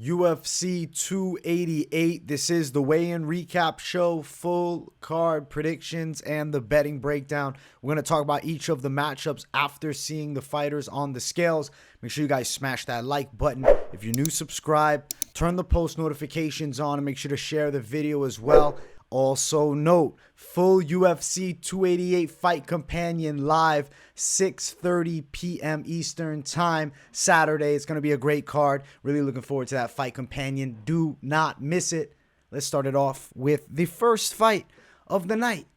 UFC 288. This is the weigh-in recap show, full card predictions, and the betting breakdown. We're going to talk about each of the matchups after seeing the fighters on the scales. Make sure you guys smash that like button. If you're new, subscribe. Turn the post notifications on and make sure to share the video as well. Also note, full UFC 288 Fight Companion live, 6:30 p.m. Eastern Time, Saturday. It's going to be a great card. Really looking forward to that Fight Companion. Do not miss it. Let's start it off with the first fight of the night.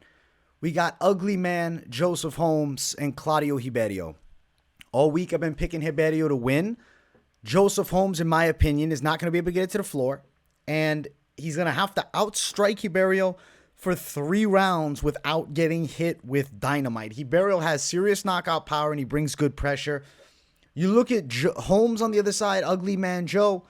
We got Ugly Man, Joseph Holmes, and Claudio Ribeiro. All week I've been picking Ribeiro to win. Joseph Holmes, in my opinion, is not going to be able to get it to the floor. And he's going to have to outstrike Ribeiro for 3 rounds without getting hit with dynamite. Ribeiro has serious knockout power and he brings good pressure. You look at Holmes on the other side, Ugly Man Joe,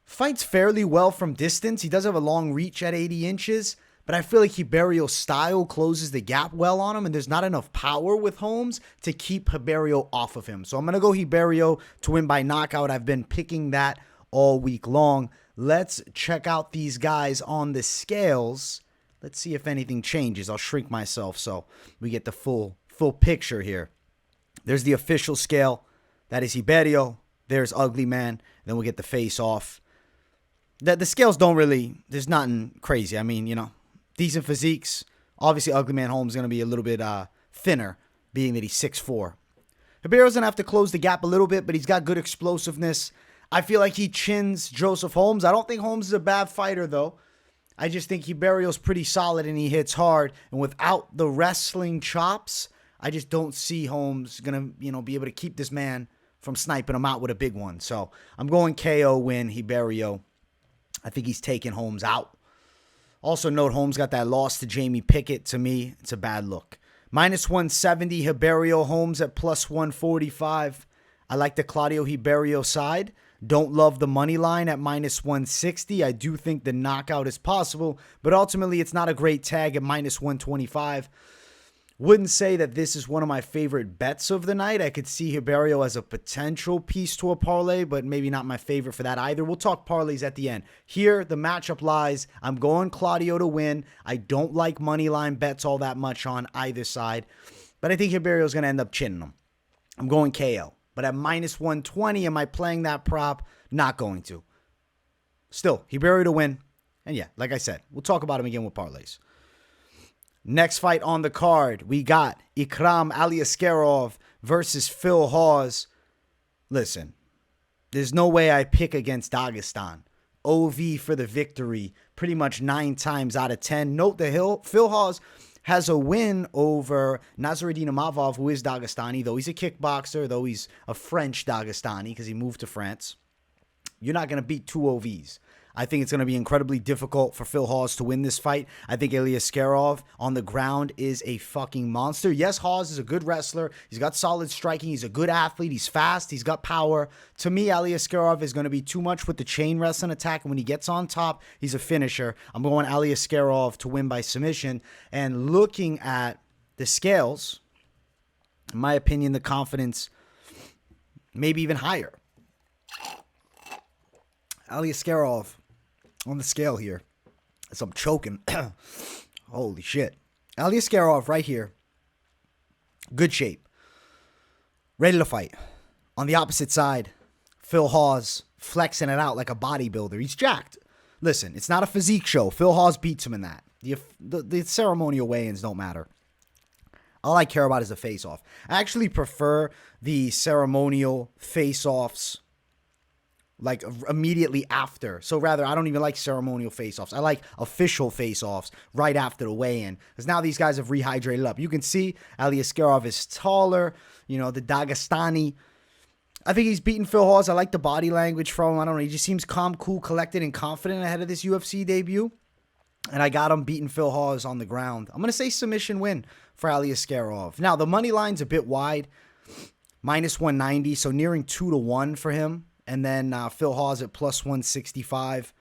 fights fairly well from distance. He does have a long reach at 80 inches, but I feel like Ribeiro's style closes the gap well on him, and there's not enough power with Holmes to keep Ribeiro off of him. So I'm going to go Ribeiro to win by knockout. I've been picking that all week long. Let's check out these guys on the scales. Let's see if anything changes. I'll shrink myself so we get the full picture here. There's the official scale. That is Ribeiro. There's Ugly Man. Then we'll get the face off. The scales don't really, there's nothing crazy. I mean, decent physiques. Obviously, Ugly Man Holmes is going to be a little bit thinner, being that he's 6'4". Ribeiro's going to have to close the gap a little bit, but he's got good explosiveness. I feel like he chins Joseph Holmes. I don't think Holmes is a bad fighter, though. I just think Ribeiro's pretty solid and he hits hard. And without the wrestling chops, I just don't see Holmes going to, be able to keep this man from sniping him out with a big one. So I'm going KO win, Ribeiro. I think he's taking Holmes out. Also note, Holmes got that loss to Jamie Pickett. To me, it's a bad look. -170, Ribeiro, Holmes at +145. I like the Claudio Ribeiro side. Don't love the money line at -160. I do think the knockout is possible, but ultimately it's not a great tag at -125. Wouldn't say that this is one of my favorite bets of the night. I could see Ribeiro as a potential piece to a parlay, but maybe not my favorite for that either. We'll talk parlays at the end. Here, the matchup lies. I'm going Claudio to win. I don't like money line bets all that much on either side, but I think Ribeiro is going to end up chinning him. I'm going KO. But at -120, am I playing that prop? Not going to. Still, Ribeiro to win. And yeah, like I said, we'll talk about him again with parlays. Next fight on the card, we got Ikram Aliskerov versus Phil Hawes. Listen, there's no way I pick against Dagestan. OV for the victory, pretty much 9 times out of 10. Note the Phil Hawes has a win over Nasruddin Imavov, who is Dagestani, though he's a kickboxer, though he's a French Dagestani because he moved to France. You're not going to beat 2 OVs. I think it's going to be incredibly difficult for Phil Hawes to win this fight. I think Aliskerov on the ground is a fucking monster. Yes, Hawes is a good wrestler. He's got solid striking. He's a good athlete. He's fast. He's got power. To me, Aliskerov is going to be too much with the chain wrestling attack. And when he gets on top, he's a finisher. I'm going Aliskerov to win by submission. And looking at the scales, in my opinion, the confidence maybe even higher. Aliskerov on the scale here. As I'm choking. Holy shit. Aliskerov right here. Good shape. Ready to fight. On the opposite side, Phil Hawes flexing it out like a bodybuilder. He's jacked. Listen, it's not a physique show. Phil Hawes beats him in that. The ceremonial weigh-ins don't matter. All I care about is the face-off. I actually prefer the ceremonial face-offs like immediately after. So rather, I don't even like ceremonial face-offs. I like official face-offs right after the weigh-in. Because now these guys have rehydrated up. You can see Aliskerov is taller. The Dagestani. I think he's beaten Phil Hawes. I like the body language from him. I don't know. He just seems calm, cool, collected, and confident ahead of this UFC debut. And I got him beating Phil Hawes on the ground. I'm going to say submission win for Aliskerov. Now, the money line's a bit wide. -190, so nearing 2-1 for him. And then Phil Hawes at +165.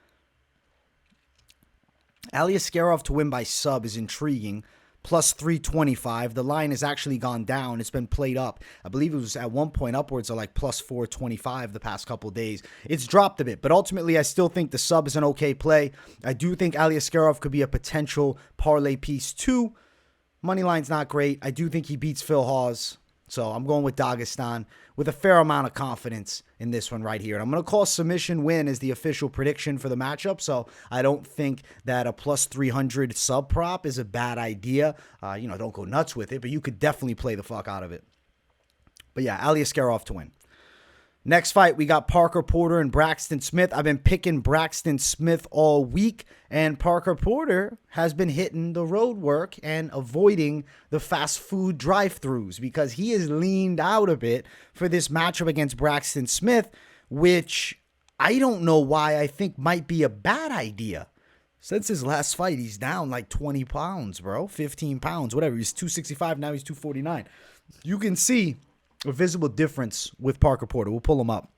Aliskerov to win by sub is intriguing. plus 325. The line has actually gone down. It's been played up. I believe it was at one point upwards of like plus 425 the past couple days. It's dropped a bit, but ultimately I still think the sub is an okay play. I do think Aliskerov could be a potential parlay piece too. Money line's not great. I do think he beats Phil Hawes. So I'm going with Dagestan with a fair amount of confidence in this one right here. And I'm going to call submission win as the official prediction for the matchup. So I don't think that a plus 300 sub prop is a bad idea. Don't go nuts with it, but you could definitely play the fuck out of it. But yeah, Aliskerov to win. Next fight, we got Parker Porter and Braxton Smith. I've been picking Braxton Smith all week, and Parker Porter has been hitting the road work and avoiding the fast food drive-thrus because he is leaned out a bit for this matchup against Braxton Smith, which I don't know why I think might be a bad idea. Since his last fight, he's down like 20 pounds, bro. 15 pounds, whatever. He's 265, now he's 249. You can see a visible difference with Parker Porter. We'll pull him up.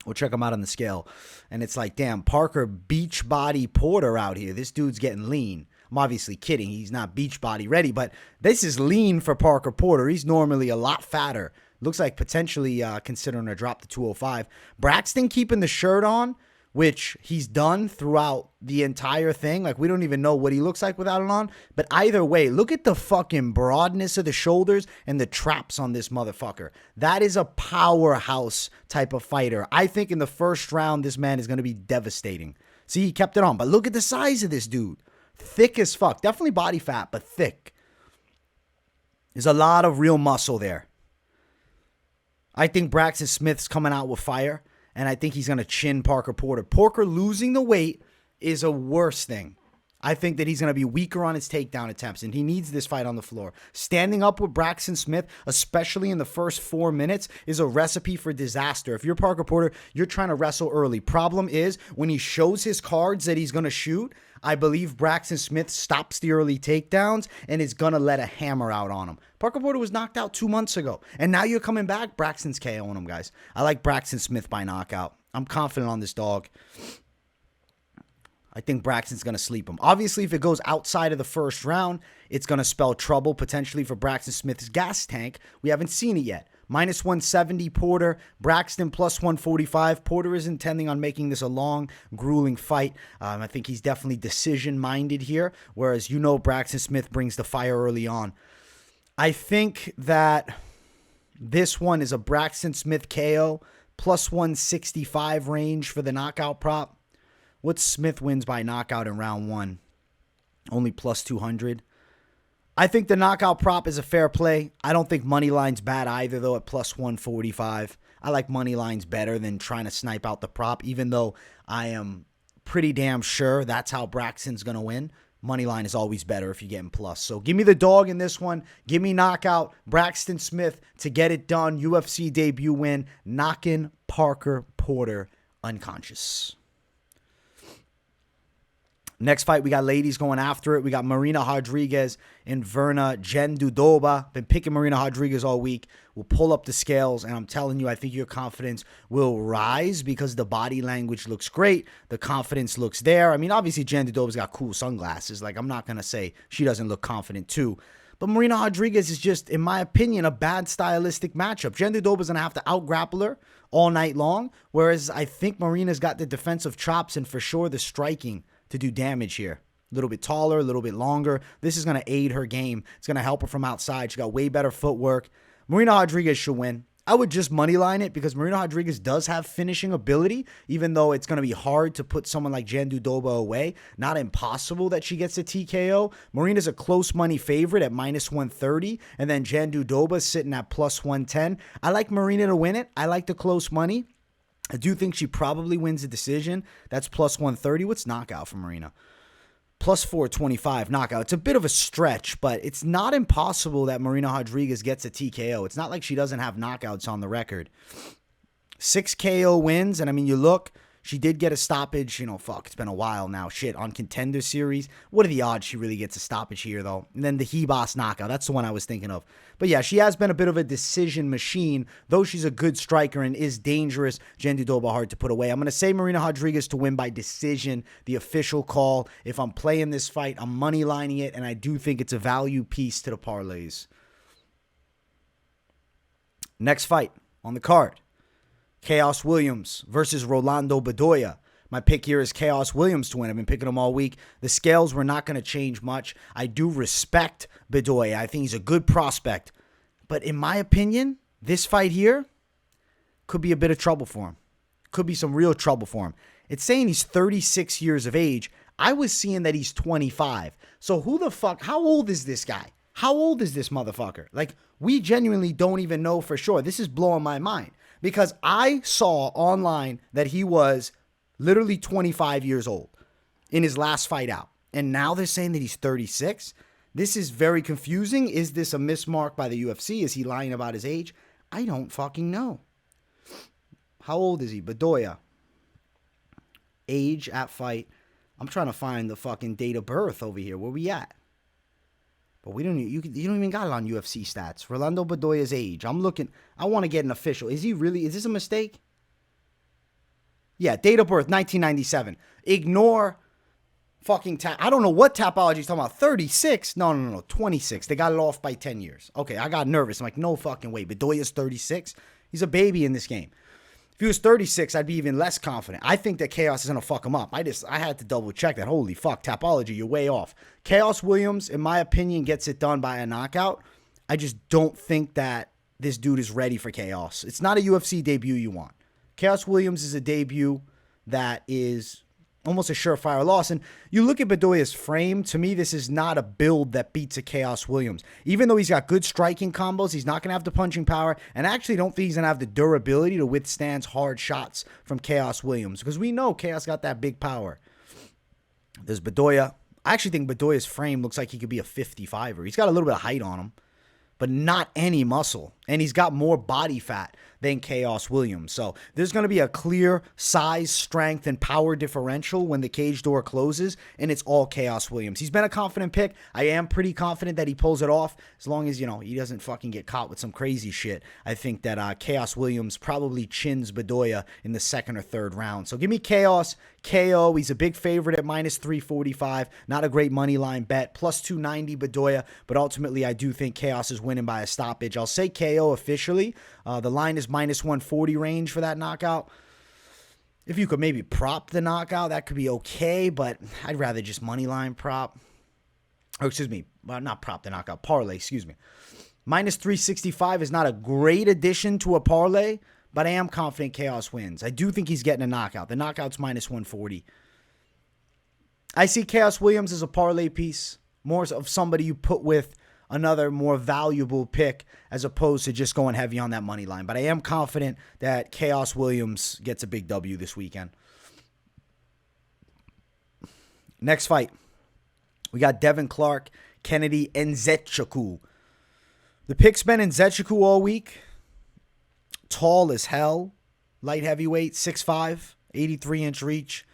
We'll check him out on the scale. And it's like, damn, Parker Beachbody Porter out here. This dude's getting lean. I'm obviously kidding. He's not Beachbody ready, but this is lean for Parker Porter. He's normally a lot fatter. Looks like potentially considering a drop to 205. Braxton keeping the shirt on, which he's done throughout the entire thing. Like, we don't even know what he looks like without it on. But either way, look at the fucking broadness of the shoulders and the traps on this motherfucker. That is a powerhouse type of fighter. I think in the first round, this man is going to be devastating. See, he kept it on. But look at the size of this dude. Thick as fuck. Definitely body fat, but thick. There's a lot of real muscle there. I think Braxton Smith's coming out with fire. And I think he's going to chin Parker Porter. Parker losing the weight is a worse thing. I think that he's going to be weaker on his takedown attempts, and he needs this fight on the floor. Standing up with Braxton Smith, especially in the first 4 minutes, is a recipe for disaster. If you're Parker Porter, you're trying to wrestle early. Problem is, when he shows his cards that he's going to shoot, I believe Braxton Smith stops the early takedowns and is going to let a hammer out on him. Parker Porter was knocked out 2 months ago, and now you're coming back. Braxton's KOing him, guys. I like Braxton Smith by knockout. I'm confident on this dog. I think Braxton's going to sleep him. Obviously, if it goes outside of the first round, it's going to spell trouble potentially for Braxton Smith's gas tank. We haven't seen it yet. Minus 170 Porter, Braxton plus 145. Porter is intending on making this a long, grueling fight. I think he's definitely decision-minded here, whereas Braxton Smith brings the fire early on. I think that this one is a Braxton Smith KO, plus 165 range for the knockout prop. What's Smith wins by knockout in round one? Only plus 200. I think the knockout prop is a fair play. I don't think money line's bad either, though, at plus 145. I like money lines better than trying to snipe out the prop, even though I am pretty damn sure that's how Braxton's going to win. Money line is always better if you're getting plus. So give me the dog in this one. Give me knockout. Braxton Smith to get it done. UFC debut win. Knocking Parker Porter unconscious. Next fight, we got ladies going after it. We got Marina Rodriguez and Virna Jandiroba. Been picking Marina Rodriguez all week. We'll pull up the scales, and I'm telling you, I think your confidence will rise because the body language looks great. The confidence looks there. I mean, obviously, Jandiroba's got cool sunglasses. Like, I'm not going to say she doesn't look confident, too. But Marina Rodriguez is just, in my opinion, a bad stylistic matchup. Jandiroba's going to have to out-grapple her all night long, whereas I think Marina's got the defensive chops and for sure the striking to do damage here. A little bit taller, a little bit longer. This is going to aid her game. It's going to help her from outside. She got way better footwork. Marina Rodriguez should win. I would just moneyline it because Marina Rodriguez does have finishing ability, even though it's going to be hard to put someone like Jandiroba away. Not impossible that she gets a TKO. Marina's a close money favorite at minus 130, and then Jandiroba sitting at plus 110. I like Marina to win it. I like the close money. I do think she probably wins the decision. That's plus 130. What's knockout for Marina? Plus 425 knockout. It's a bit of a stretch, but it's not impossible that Marina Rodriguez gets a TKO. It's not like she doesn't have knockouts on the record. 6 KO wins, and I mean, you look, She did get a stoppage. It's been a while now. Shit, on Contender Series. What are the odds she really gets a stoppage here, though? And then the Hibas knockout. That's the one I was thinking of. But yeah, she has been a bit of a decision machine, though she's a good striker and is dangerous. Jandiroba hard to put away. I'm going to say Marina Rodriguez to win by decision, the official call. If I'm playing this fight, I'm money lining it, and I do think it's a value piece to the parlays. Next fight on the card, Khaos Williams versus Rolando Bedoya. My pick here is Khaos Williams to win. I've been picking him all week. The scales were not going to change much. I do respect Bedoya. I think he's a good prospect. But in my opinion, this fight here could be a bit of trouble for him. Could be some real trouble for him. It's saying he's 36 years of age. I was seeing that he's 25. So who the fuck, how old is this guy? How old is this motherfucker? Like, we genuinely don't even know for sure. This is blowing my mind. Because I saw online that he was literally 25 years old in his last fight out. And now they're saying that he's 36. This is very confusing. Is this a mismark by the UFC? Is he lying about his age? I don't fucking know. How old is he? Bedoya. Age at fight. I'm trying to find the fucking date of birth over here. Where we at? But we don't. You don't even got it on UFC stats. Rolando Bedoya's age. I'm looking. I want to get an official. Is he really? Is this a mistake? Yeah, date of birth 1997. Ignore fucking tap. I don't know what Tapology is talking about. 36? No. 26. They got it off by 10 years. Okay, I got nervous. I'm like, no fucking way. Bedoya's 36. He's a baby in this game. If he was 36, I'd be even less confident. I think that Khaos is going to fuck him up. I had to double check that. Holy fuck, Tapology, you're way off. Khaos Williams, in my opinion, gets it done by a knockout. I just don't think that this dude is ready for Khaos. It's not a UFC debut you want. Khaos Williams is a debut that is almost a surefire loss. And you look at Bedoya's frame, to me, this is not a build that beats a Khaos Williams. Even though he's got good striking combos, he's not going to have the punching power. And I actually don't think he's going to have the durability to withstand hard shots from Khaos Williams. Because we know Khaos got that big power. There's Bedoya. I actually think Bedoya's frame looks like he could be a 55er. He's got a little bit of height on him, but not any muscle. And he's got more body fat than Khaos Williams. So there's going to be a clear size, strength, and power differential when the cage door closes, and it's all Khaos Williams. He's been a confident pick. I am pretty confident that he pulls it off as long as, he doesn't fucking get caught with some crazy shit. I think that Khaos Williams probably chins Bedoya in the second or third round. So give me Khaos, KO. He's a big favorite at minus 345. Not a great money line bet. Plus 290 Bedoya, but ultimately I do think Khaos is winning by a stoppage. I'll say KO officially. The line is minus 140 range for that knockout. If you could maybe prop the knockout, that could be okay, but I'd rather just money line prop. Or excuse me, not prop the knockout, parlay, excuse me. Minus 365 is not a great addition to a parlay, but I am confident Khaos wins. I do think he's getting a knockout. The knockout's minus 140. I see Khaos Williams as a parlay piece, more of somebody you put with another more valuable pick as opposed to just going heavy on that money line. But I am confident that Khaos Williams gets a big W this weekend. Next fight, we got Devin Clark, Kennedy, Nzechukwu. The pick's been Nzechukwu all week. Tall as hell, light heavyweight, 6'5", 83-inch reach.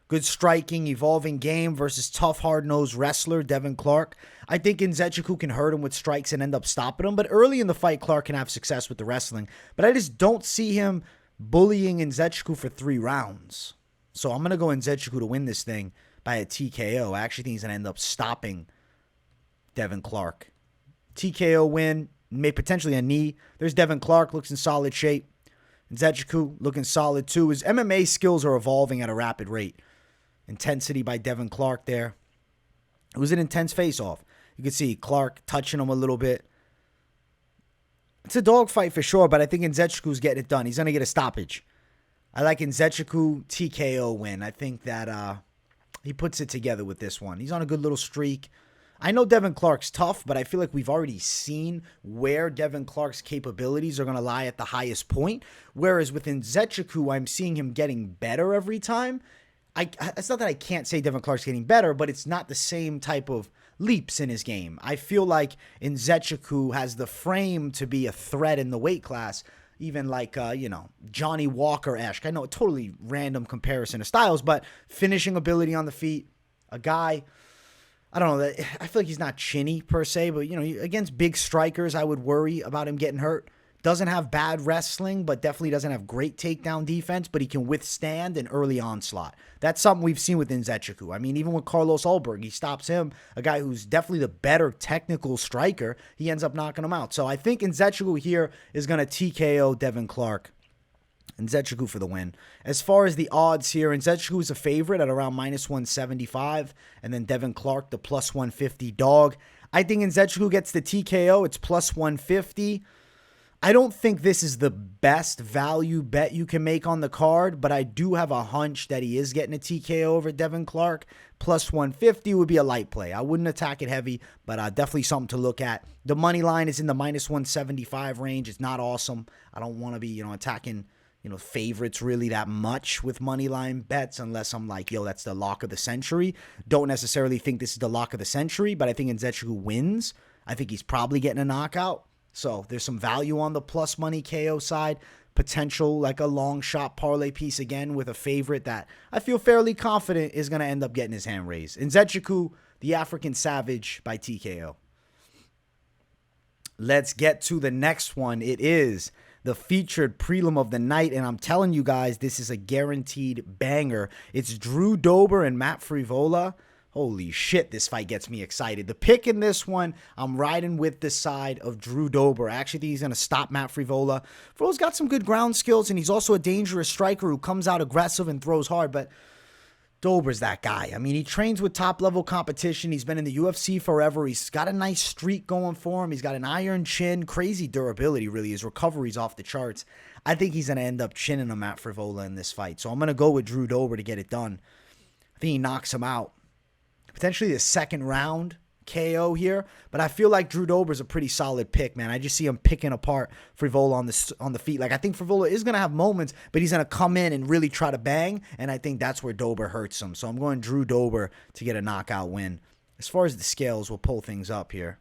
Good striking, evolving game versus tough, hard-nosed wrestler Devin Clark. I think Nzechukwu can hurt him with strikes and end up stopping him. But early in the fight, Clark can have success with the wrestling. But I just don't see him bullying Nzechukwu for 3 rounds. So I'm going to go Nzechukwu to win this thing by a TKO. I actually think he's going to end up stopping Devin Clark. TKO win, may potentially a knee. There's Devin Clark, looks in solid shape. Nzechukwu looking solid too. His MMA skills are evolving at a rapid rate. Intensity by Devin Clark there. It was an intense face-off. You could see Clark touching him a little bit. It's a dogfight for sure, but I think Nzechukwu's getting it done. He's going to get a stoppage. I like Nzechukwu TKO win. I think that he puts it together with this one. He's on a good little streak. I know Devin Clark's tough, but I feel like we've already seen where Devin Clark's capabilities are going to lie at the highest point. Whereas with Nzechukwu, I'm seeing him getting better every time. It's not that I can't say Devin Clark's getting better, but it's not the same type of leaps in his game. I feel like Nzechukwu has the frame to be a threat in the weight class, even like, Johnny Walker-esque. I know, a totally random comparison of styles, but finishing ability on the feet, a guy, I don't know, I feel like he's not chinny per se, but, against big strikers, I would worry about him getting hurt. Doesn't have bad wrestling, but definitely doesn't have great takedown defense, but he can withstand an early onslaught. That's something we've seen with Nzechukwu. I mean, even with Carlos Ulberg, he stops him, a guy who's definitely the better technical striker. He ends up knocking him out. So I think Nzechukwu here is going to TKO Devin Clark. Nzechukwu for the win. As far as the odds here, Nzechukwu is a favorite at around -175, and then Devin Clark, the +150 dog. I think Nzechukwu gets the TKO. It's +150. I don't think this is the best value bet you can make on the card, but I do have a hunch that he is getting a TKO over Devin Clark. +150 would be a light play. I wouldn't attack it heavy, but definitely something to look at. The money line is in the -175 range. It's not awesome. I don't want to be, attacking, favorites really that much with money line bets unless I'm like, that's the lock of the century. Don't necessarily think this is the lock of the century, but I think Nzechukwu wins. I think he's probably getting a knockout. So there's some value on the plus money KO side. Potential like a long shot parlay piece again with a favorite that I feel fairly confident is going to end up getting his hand raised. Nzechukwu, the African Savage by TKO. Let's get to the next one. It is the featured prelim of the night, and I'm telling you guys, this is a guaranteed banger. It's Drew Dober and Matt Frevola. Holy shit, this fight gets me excited. The pick in this one, I'm riding with the side of Drew Dober. I actually think he's going to stop Matt Frevola. Frevola's got some good ground skills, and he's also a dangerous striker who comes out aggressive and throws hard, but Dober's that guy. I mean, he trains with top-level competition. He's been in the UFC forever. He's got a nice streak going for him. He's got an iron chin, crazy durability, really. His recovery's off the charts. I think he's going to end up chinning him Matt Frevola in this fight, so I'm going to go with Drew Dober to get it done. I think he knocks him out. Potentially the second round KO here, but I feel like Drew Dober's a pretty solid pick, man. I just see him picking apart Frevola on the feet. Like, I think Frevola is going to have moments, but he's going to come in and really try to bang, and I think that's where Dober hurts him. So I'm going Drew Dober to get a knockout win. As far as the scales, we'll pull things up here.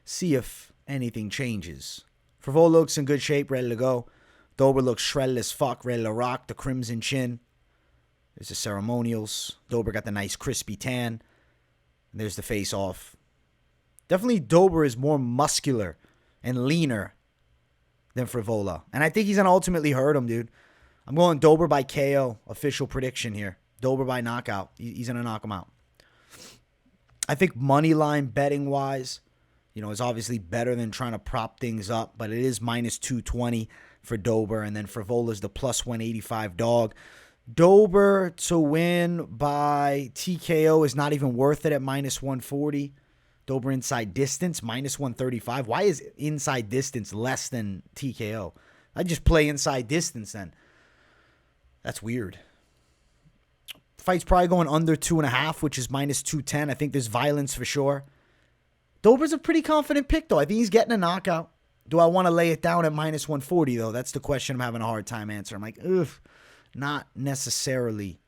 See if anything changes. Frevola looks in good shape, ready to go. Dober looks shredded as fuck, ready to rock the crimson chin. There's the ceremonials. Dober got the nice crispy tan. And there's the face-off. Definitely Dober is more muscular and leaner than Frevola. And I think he's going to ultimately hurt him, dude. I'm going Dober by KO. Official prediction here. Dober by knockout. He's going to knock him out. I think money line betting-wise, is obviously better than trying to prop things up. But it is -220 for Dober. And then Frevola's the +185 dog. Dober to win by TKO is not even worth it at -140. Dober inside distance, -135. Why is inside distance less than TKO? I'd just play inside distance then. That's weird. Fight's probably going under 2.5, which is -210. I think there's violence for sure. Dober's a pretty confident pick, though. I think he's getting a knockout. Do I want to lay it down at -140, though? That's the question I'm having a hard time answering. I'm like, ugh. Not necessarily.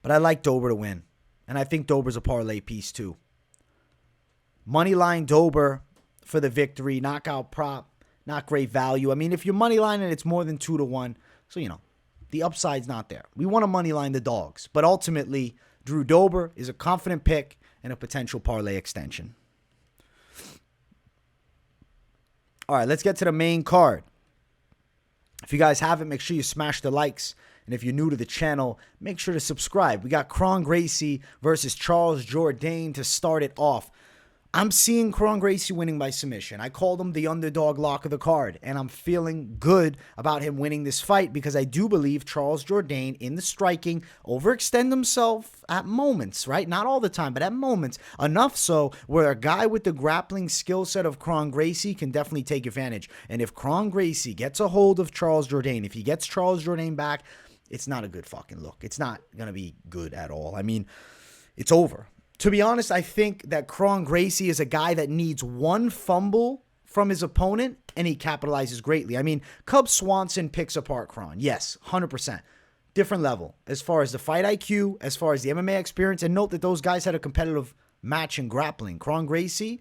But I like Dober to win. And I think Dober's a parlay piece too. Moneyline Dober for the victory. Knockout prop. Not great value. I mean, if you're moneylining, it's more than 2-1. So, the upside's not there. We want to moneyline the dogs. But ultimately, Drew Dober is a confident pick and a potential parlay extension. All right, let's get to the main card. If you guys haven't, make sure you smash the likes. And if you're new to the channel, make sure to subscribe. We got Kron Gracie versus Charles Jourdain to start it off. I'm seeing Kron Gracie winning by submission. I called him the underdog lock of the card, and I'm feeling good about him winning this fight because I do believe Charles Jourdain in the striking overextend himself at moments, right? Not all the time, but at moments. Enough so where a guy with the grappling skill set of Kron Gracie can definitely take advantage. And if Kron Gracie gets a hold of Charles Jourdain, if he gets Charles Jourdain back, it's not a good fucking look. It's not going to be good at all. I mean, it's over. To be honest, I think that Kron Gracie is a guy that needs one fumble from his opponent, and he capitalizes greatly. I mean, Cub Swanson picks apart Kron. Yes, 100%. Different level as far as the fight IQ, as far as the MMA experience. And note that those guys had a competitive match in grappling. Kron Gracie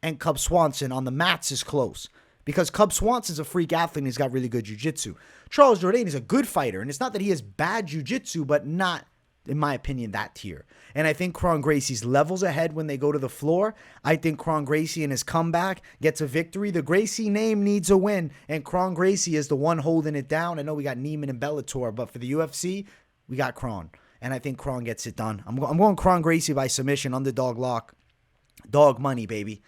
and Cub Swanson on the mats is close. because Cub Swanson's a freak athlete and he's got really good jiu-jitsu. Charles Jourdain is a good fighter, and it's not that he has bad jiu-jitsu, but not, in my opinion, that tier. And I think Kron Gracie's levels ahead when they go to the floor. I think Kron Gracie in his comeback gets a victory. The Gracie name needs a win, and Kron Gracie is the one holding it down. I know we got Neiman and Bellator, but for the UFC, we got Kron. And I think Kron gets it done. I'm going Kron Gracie by submission, underdog lock. Dog money, baby.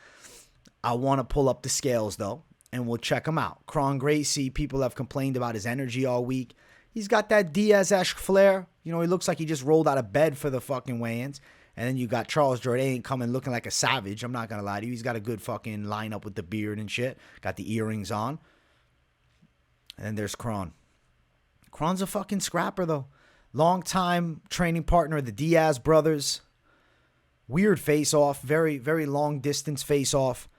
I want to pull up the scales, though, and we'll check him out. Kron Gracie, people have complained about his energy all week. He's got that Diaz-esque flair. You know, he looks like he just rolled out of bed for the fucking weigh-ins. And then you got Charles Jourdain coming looking like a savage. I'm not going to lie to you. He's got a good fucking lineup with the beard and shit. Got the earrings on. And then there's Kron. Kron's a fucking scrapper, though. Long-time training partner of the Diaz brothers. Weird face-off. Very, very long-distance face-off.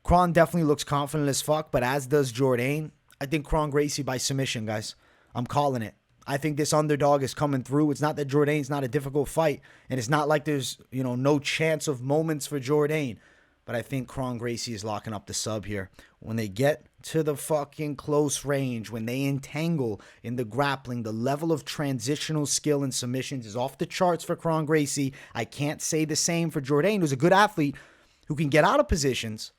Kron definitely looks confident as fuck, but as does Jourdain. I think Kron Gracie by submission, guys. I'm calling it. I think this underdog is coming through. It's not that Jourdain's not a difficult fight, and it's not like there's, you know, no chance of moments for Jourdain. But I think Kron Gracie is locking up the sub here. When they get to the fucking close range, when they entangle in the grappling, the level of transitional skill and submissions is off the charts for Kron Gracie. I can't say the same for Jourdain, who's a good athlete who can get out of positions.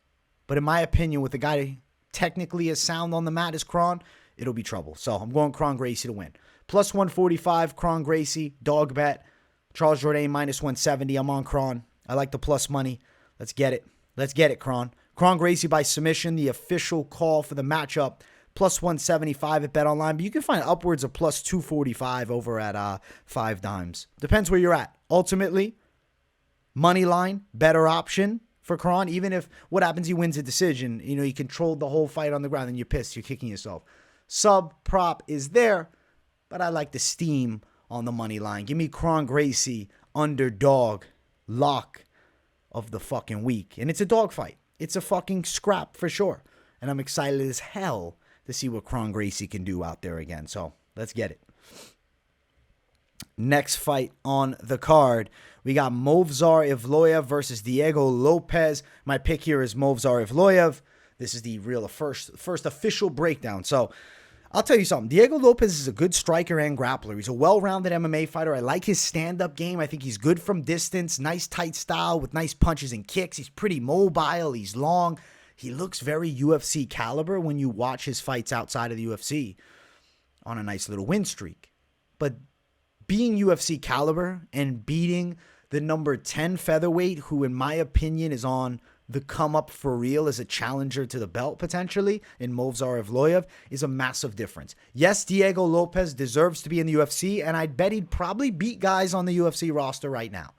But in my opinion, with a guy technically as sound on the mat as Kron, it'll be trouble. So I'm going Kron Gracie to win. Plus 145, Kron Gracie, dog bet. Charles Jourdain minus 170. I'm on Kron. I like the plus money. Let's get it. Let's get it, Kron. Kron Gracie by submission, the official call for the matchup. Plus 175 at BetOnline. But you can find upwards of plus 245 over at 5 Dimes. Depends where you're at. Ultimately, money line, better option for Kron. Even if what happens, he wins a decision. You know, he controlled the whole fight on the ground and you're pissed. You're kicking yourself. Sub prop is there, but I like the steam on the money line. Give me Kron Gracie, underdog, lock of the fucking week. And it's a dog fight. It's a fucking scrap for sure. And I'm excited as hell to see what Kron Gracie can do out there again. So let's get it. Next fight on the card, we got Movsar Evloev versus Diego Lopes. My pick here is Movsar Evloev. This is the real first official breakdown. So I'll tell you something. Diego Lopes is a good striker and grappler. He's a well-rounded MMA fighter. I like his stand-up game. I think he's good from distance. Nice tight style with nice punches and kicks. He's pretty mobile. He's long. He looks very UFC caliber when you watch his fights outside of the UFC on a nice little win streak. But being UFC caliber and beating the number 10 featherweight, who in my opinion is on the come up for real as a challenger to the belt potentially in Movsar Evloev, is a massive difference. Yes, Diego Lopes deserves to be in the UFC, and I'd bet he'd probably beat guys on the UFC roster right now.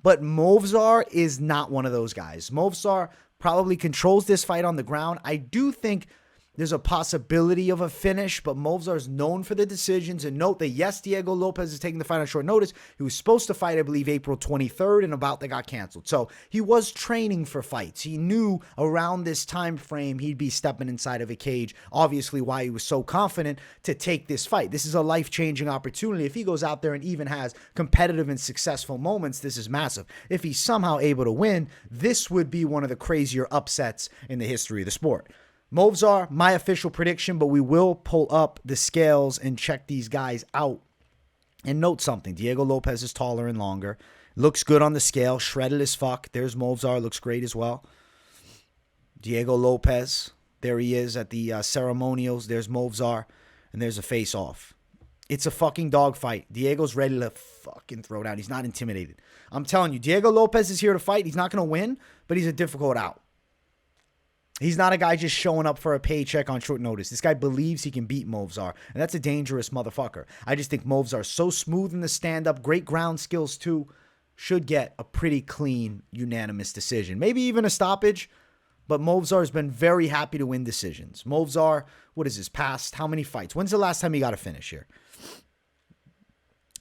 But Movsar is not one of those guys. Movsar probably controls this fight on the ground. I do think there's a possibility of a finish, but Movsar is known for the decisions. And note that, yes, Diego Lopes is taking the fight on short notice. He was supposed to fight, I believe, April 23rd, and about that got canceled. So he was training for fights. He knew around this time frame he'd be stepping inside of a cage. Obviously, why he was so confident to take this fight. This is a life-changing opportunity. If he goes out there and even has competitive and successful moments, this is massive. If he's somehow able to win, this would be one of the crazier upsets in the history of the sport. Movsar, my official prediction, but we will pull up the scales and check these guys out. And note something. Diego Lopes is taller and longer. Looks good on the scale. Shredded as fuck. There's Movsar. Looks great as well. Diego Lopes. There he is at the ceremonials. There's Movsar. And there's a face-off. It's a fucking dogfight. Diego's ready to fucking throw down. He's not intimidated. I'm telling you, Diego Lopes is here to fight. He's not going to win, but he's a difficult out. He's not a guy just showing up for a paycheck on short notice. This guy believes he can beat Movsar, and that's a dangerous motherfucker. I just think Movsar's so smooth in the stand-up, great ground skills too, should get a pretty clean, unanimous decision. Maybe even a stoppage, but Movsar's been very happy to win decisions. Movsar, what is his past? How many fights? When's the last time he got a finish here?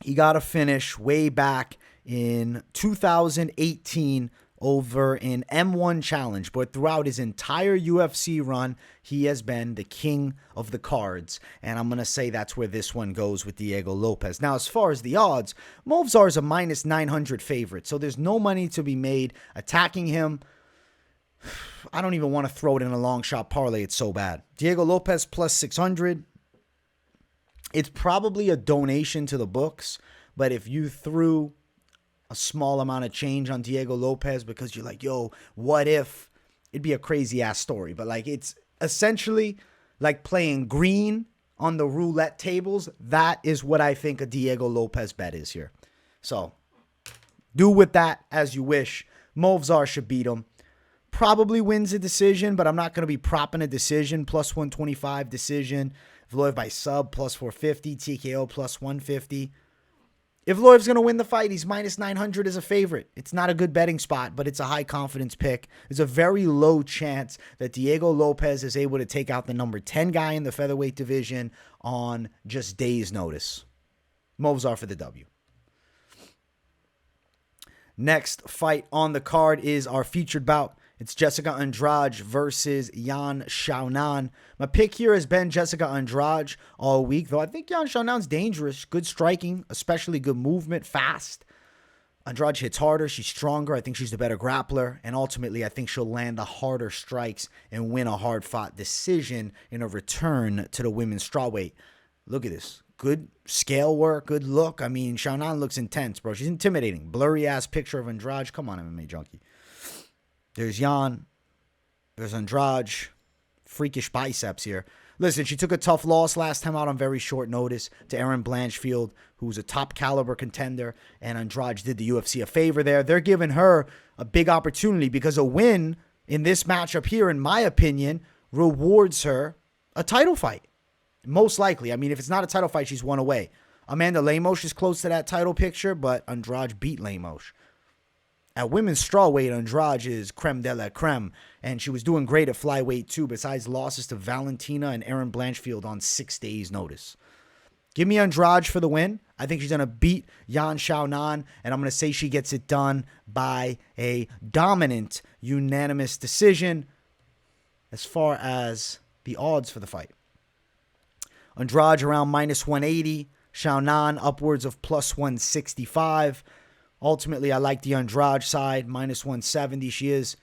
He got a finish way back in 2018 over in M1 Challenge, but throughout his entire UFC run, he has been the king of the cards, and I'm going to say that's where this one goes with Diego Lopes. Now, as far as the odds, Movsar is a minus 900 favorite, so there's no money to be made attacking him. I don't even want to throw it in a long shot parlay. It's so bad. Diego Lopes plus 600. It's probably a donation to the books, but if you threw a small amount of change on Diego Lopes because you're like, yo, what if? It'd be a crazy ass story. But like, it's essentially like playing green on the roulette tables. That is what I think a Diego Lopes bet is here. So do with that as you wish. Movsar should beat him. Probably wins a decision, but I'm not going to be propping a decision. Plus 125 decision. Evloev by sub plus 450. TKO plus 150. Evloev's going to win the fight. He's minus 900 as a favorite. It's not a good betting spot, but it's a high confidence pick. There's a very low chance that Diego Lopes is able to take out the number 10 guy in the featherweight division on just days' notice. Movsar for the W. Next fight on the card is our featured bout. It's Jéssica Andrade versus Xiaonan. My pick here has been Jéssica Andrade all week, though I think Xiaonan's dangerous. Good striking, especially good movement, fast. Andrade hits harder. She's stronger. I think she's the better grappler. And ultimately, I think she'll land the harder strikes and win a hard-fought decision in a return to the women's strawweight. Look at this. Good scale work, good look. I mean, Xiaonan looks intense, bro. She's intimidating. Blurry-ass picture of Andrade. Come on, MMA junkie. There's Jan. There's Andrade. Freakish biceps here. Listen, she took a tough loss last time out on very short notice to Erin Blanchfield, who's a top caliber contender, and Andrade did the UFC a favor there. They're giving her a big opportunity because a win in this matchup here, in my opinion, rewards her a title fight. Most likely. I mean, if it's not a title fight, she's one away. Amanda Lemos is close to that title picture, but Andrade beat Lemos. At women's strawweight, Andrade is creme de la creme, and she was doing great at flyweight too, besides losses to Valentina and Erin Blanchfield on 6 days' notice. Give me Andrade for the win. I think she's going to beat Xiaonan, and I'm going to say she gets it done by a dominant, unanimous decision as far as the odds for the fight. Andrade around minus 180. Xiaonan upwards of plus 165. Ultimately, I like the Andrade side, minus 170. She is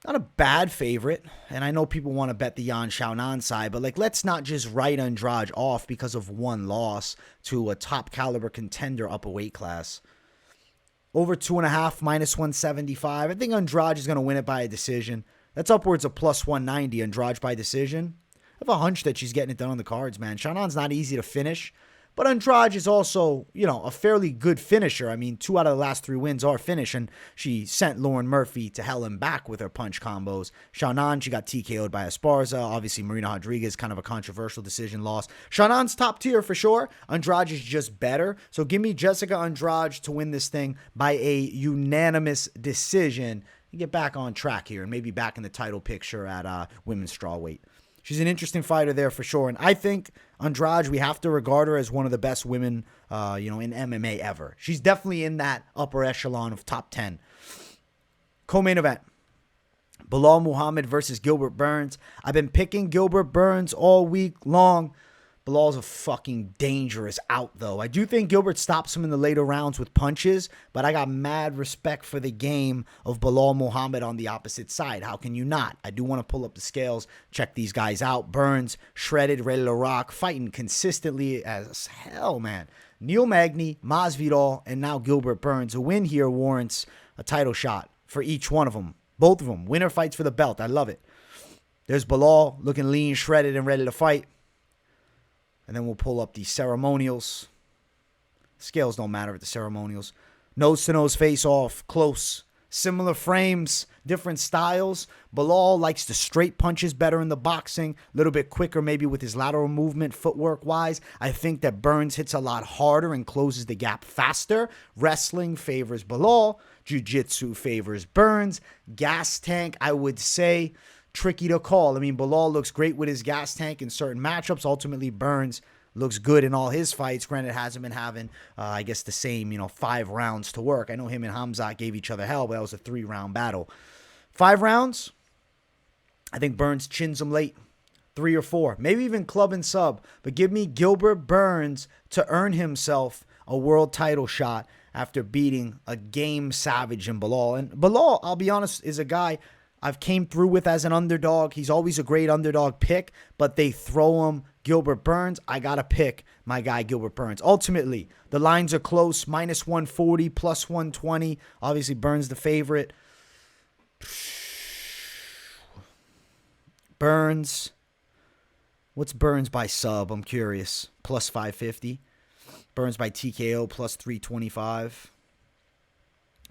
not a bad favorite, and I know people want to bet the Xiaonan side, but like, let's not just write Andrade off because of one loss to a top caliber contender up a weight class. Over 2.5, minus 175. I think Andrade is going to win it by a decision. That's upwards of plus 190, Andrade by decision. I have a hunch that she's getting it done on the cards, man. Xiaonan's not easy to finish, but Andrade is also, a fairly good finisher. I mean, 2 out of the last 3 wins are finish, and she sent Lauren Murphy to hell and back with her punch combos. Xiaonan, she got TKO'd by Esparza. Obviously, Marina Rodriguez, kind of a controversial decision loss. Xiaonan's top tier for sure. Andrade is just better. So give me Jéssica Andrade to win this thing by a unanimous decision and get back on track here and maybe back in the title picture at women's strawweight. She's an interesting fighter there for sure. And I think Andrade, we have to regard her as one of the best women, in MMA ever. She's definitely in that upper echelon of top 10. Co-main event. Belal Muhammad versus Gilbert Burns. I've been picking Gilbert Burns all week long. Belal's a fucking dangerous out, though. I do think Gilbert stops him in the later rounds with punches, but I got mad respect for the game of Belal Muhammad on the opposite side. How can you not? I do want to pull up the scales, check these guys out. Burns, shredded, ready to rock, fighting consistently as hell, man. Neil Magny, Masvidal, and now Gilbert Burns. A win here warrants a title shot for each one of them. Both of them. Winner fights for the belt. I love it. There's Belal looking lean, shredded, and ready to fight. And then we'll pull up the ceremonials. Scales don't matter at the ceremonials. Nose-to-nose face-off, close. Similar frames, different styles. Belal likes the straight punches better in the boxing. A little bit quicker maybe with his lateral movement, footwork-wise. I think that Burns hits a lot harder and closes the gap faster. Wrestling favors Belal. Jiu-jitsu favors Burns. Gas tank, I would say, tricky to call. I mean, Belal looks great with his gas tank in certain matchups. Ultimately, Burns looks good in all his fights. Granted, hasn't been having, I guess, the same, 5 rounds to work. I know him and Hamzat gave each other hell, but that was a 3-round battle. 5 rounds, I think Burns chins him late. 3 or 4, maybe even club and sub. But give me Gilbert Burns to earn himself a world title shot after beating a game savage in Belal. And Belal, I'll be honest, is a guy I've came through with as an underdog. He's always a great underdog pick, but they throw him Gilbert Burns. I got to pick my guy Gilbert Burns. Ultimately, the lines are close, minus 140, plus 120. Obviously, Burns the favorite. Burns. What's Burns by sub? I'm curious. Plus 550. Burns by TKO, plus 325.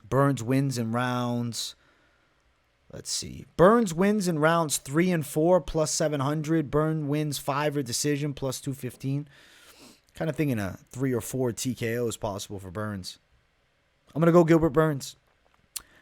Burns wins in rounds. Let's see. Burns wins in rounds 3 and 4, plus 700. Burns wins 5 or decision, plus 215. Kind of thinking a 3 or 4 TKO is possible for Burns. I'm going to go Gilbert Burns.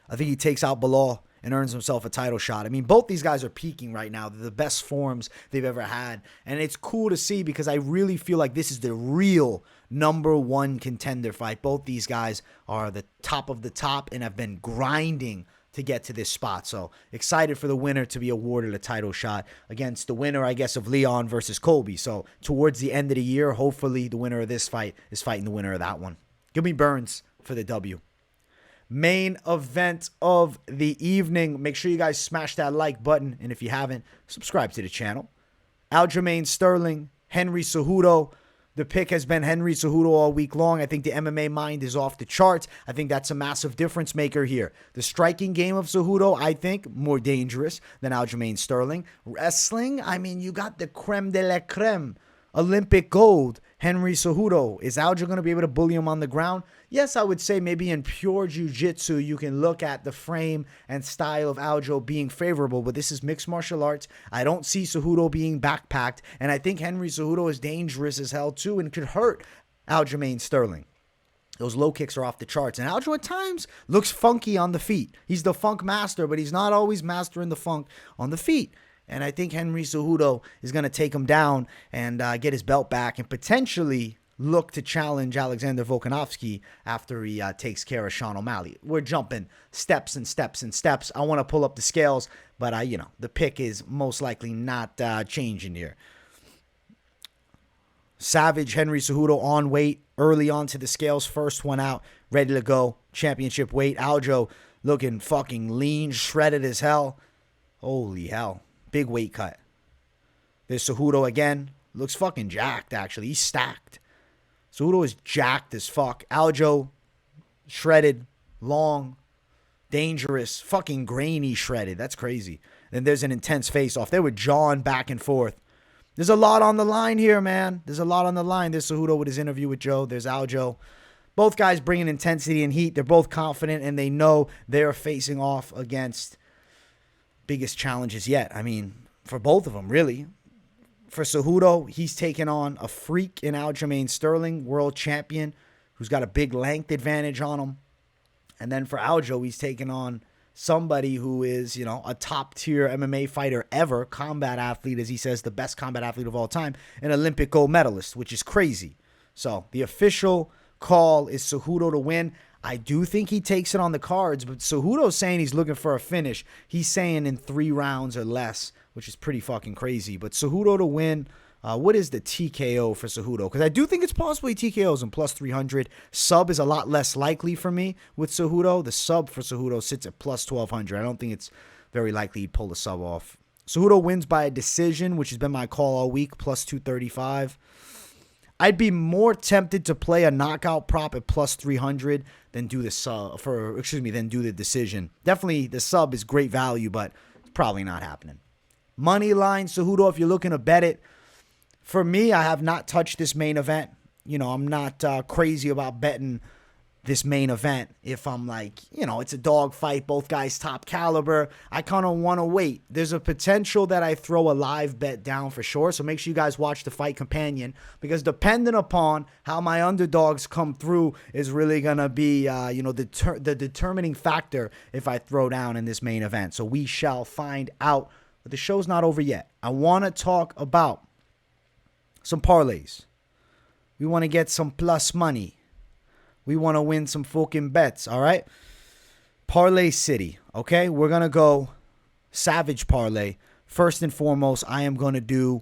I think he takes out Belal and earns himself a title shot. I mean, both these guys are peaking right now. They're the best forms they've ever had. And it's cool to see because I really feel like this is the real #1 contender fight. Both these guys are the top of the top and have been grinding to get to this spot. So excited for the winner to be awarded a title shot against the winner, I guess, of Leon versus Colby. So towards the end of the year, hopefully the winner of this fight is fighting the winner of that one. Give me Burns for the W. Main event of the evening. Make sure you guys smash that like button. And if you haven't, subscribe to the channel. Aljamain Sterling, Henry Cejudo. The pick has been Henry Cejudo all week long. I think the MMA mind is off the charts. I think that's a massive difference maker here. The striking game of Cejudo, I think, more dangerous than Aljamain Sterling. Wrestling, I mean, you got the creme de la creme. Olympic gold, Henry Cejudo. Is Aljo going to be able to bully him on the ground? Yes, I would say maybe in pure jiu-jitsu, you can look at the frame and style of Aljo being favorable, but this is mixed martial arts. I don't see Cejudo being backpacked, and I think Henry Cejudo is dangerous as hell too and could hurt Aljamain Sterling. Those low kicks are off the charts, and Aljo at times looks funky on the feet. He's the funk master, but he's not always mastering the funk on the feet. And I think Henry Cejudo is going to take him down and get his belt back and potentially look to challenge Alexander Volkanovski after he takes care of Sean O'Malley. We're jumping steps and steps and steps. I want to pull up the scales, but the pick is most likely not changing here. Savage Henry Cejudo on weight, early on to the scales, first one out, ready to go, championship weight. Aljo looking fucking lean, shredded as hell. Holy hell. Big weight cut. There's Cejudo again. Looks fucking jacked, actually. He's stacked. Cejudo is jacked as fuck. Aljo, shredded, long, dangerous, fucking grainy shredded. That's crazy. Then there's an intense face-off. They were jawing back and forth. There's a lot on the line here, man. There's a lot on the line. There's Cejudo with his interview with Joe. There's Aljo. Both guys bringing intensity and heat. They're both confident, and they know they're facing off against biggest challenges yet. I mean, for both of them, really. For Cejudo, he's taken on a freak in Aljamain Sterling, world champion, who's got a big length advantage on him. And then for Aljo, he's taken on somebody who is, a top-tier MMA fighter ever, combat athlete, as he says, the best combat athlete of all time, an Olympic gold medalist, which is crazy. So the official call is Cejudo to win. I do think he takes it on the cards, but Cejudo's saying he's looking for a finish. He's saying in 3 rounds or less, which is pretty fucking crazy. But Cejudo to win, what is the TKO for Cejudo? Because I do think it's possible he TKOs in plus 300. Sub is a lot less likely for me with Cejudo. The sub for Cejudo sits at plus 1,200. I don't think it's very likely he'd pull the sub off. Cejudo wins by a decision, which has been my call all week, plus 235. I'd be more tempted to play a knockout prop at plus 300 than do the sub than do the decision. Definitely the sub is great value, but it's probably not happening. Money line, Cejudo, if you're looking to bet it. For me, I have not touched this main event. I'm not crazy about betting this main event. If I'm like, it's a dog fight, both guys top caliber, I kind of want to wait. There's a potential that I throw a live bet down for sure. So make sure you guys watch the fight companion, because depending upon how my underdogs come through is really going to be, the determining factor if I throw down in this main event. So we shall find out. But the show's not over yet. I want to talk about some parlays. We want to get some plus money. We want to win some fucking bets, all right? Parlay City, okay? We're going to go Savage Parlay. First and foremost, I am going to do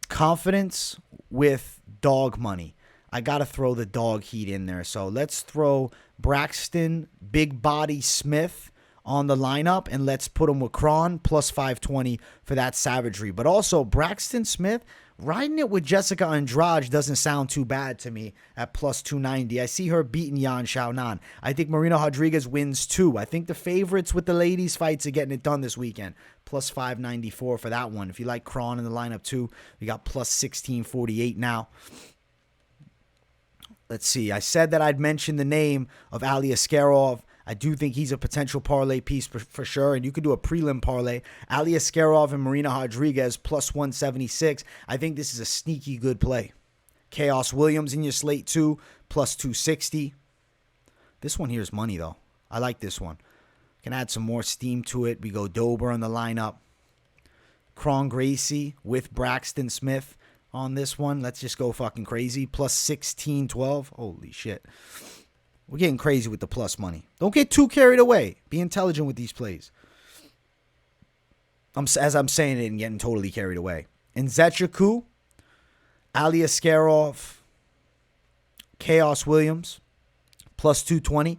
confidence with dog money. I got to throw the dog heat in there. So let's throw Braxton Big Body Smith on the lineup, and let's put him with Kron, plus 520 for that savagery. But also, Braxton Smith, riding it with Jéssica Andrade doesn't sound too bad to me at plus 290. I see her beating Xiaonan. I think Marina Rodriguez wins too. I think the favorites with the ladies' fights are getting it done this weekend. Plus 594 for that one. If you like Kron in the lineup too, we got plus 1648 now. Let's see. I said that I'd mention the name of Aliskerov. I do think he's a potential parlay piece for sure, and you could do a prelim parlay. Aliskerov and Marina Rodriguez plus 176. I think this is a sneaky good play. Khaos Williams in your slate too, plus 260. This one here is money though. I like this one. Can add some more steam to it. We go Dober on the lineup. Kron Gracie with Braxton Smith on this one. Let's just go fucking crazy. Plus 1612. Holy shit. We're getting crazy with the plus money. Don't get too carried away. Be intelligent with these plays. As I'm saying it and getting totally carried away. Nzechukwu, Aliskerov, Khaos Williams, plus 220.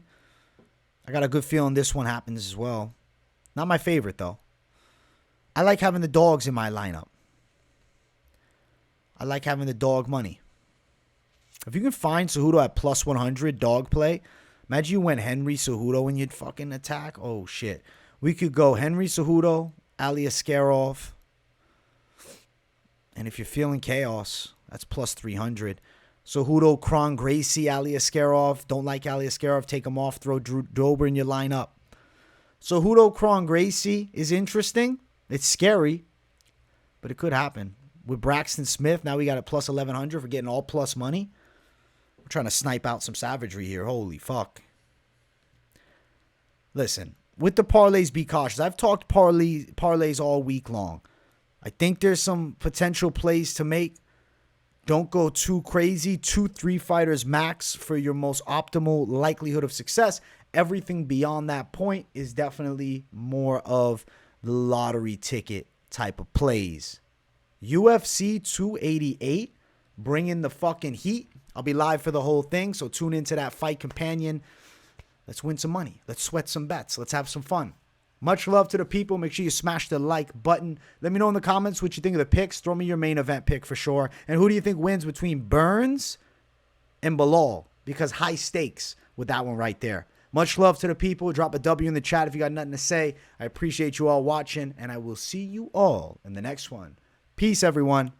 I got a good feeling this one happens as well. Not my favorite, though. I like having the dogs in my lineup. I like having the dog money. If you can find Cejudo at plus 100 dog play, imagine you went Henry Cejudo and you'd fucking attack. Oh, shit. We could go Henry Cejudo, Aliskerov. And if you're feeling chaos, that's plus 300. Cejudo, Kron Gracie, Aliskerov. Don't like Aliskerov, take him off. Throw Dober in your lineup. Cejudo, Kron Gracie is interesting. It's scary, but it could happen. With Braxton Smith, now we got a plus 1100 for getting all plus money. We're trying to snipe out some savagery here. Holy fuck. Listen, with the parlays, be cautious. I've talked parlays all week long. I think there's some potential plays to make. Don't go too crazy. 2-3 fighters max for your most optimal likelihood of success. Everything beyond that point is definitely more of the lottery ticket type of plays. UFC 288, bring in the fucking heat. I'll be live for the whole thing, so tune into that Fight Companion. Let's win some money. Let's sweat some bets. Let's have some fun. Much love to the people. Make sure you smash the like button. Let me know in the comments what you think of the picks. Throw me your main event pick for sure. And who do you think wins between Burns and Belal? Because high stakes with that one right there. Much love to the people. Drop a W in the chat if you got nothing to say. I appreciate you all watching, and I will see you all in the next one. Peace, everyone.